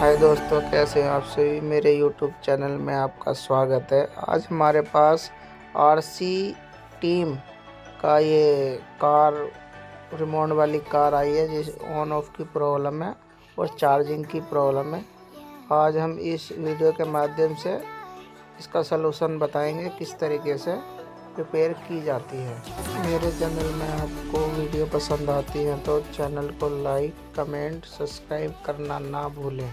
हाय दोस्तों, कैसे हैं आप सभी। मेरे यूट्यूब चैनल में आपका स्वागत है। आज हमारे पास आरसी टीम का ये कार रिमोट वाली कार आई है, जिस ऑन ऑफ की प्रॉब्लम है और चार्जिंग की प्रॉब्लम है। आज हम इस वीडियो के माध्यम से इसका सलूशन बताएंगे किस तरीके से रिपेयर की जाती है। मेरे चैनल में आपको वीडियो पसंद आती है तो चैनल को लाइक, कमेंट, सब्सक्राइब करना ना भूलें।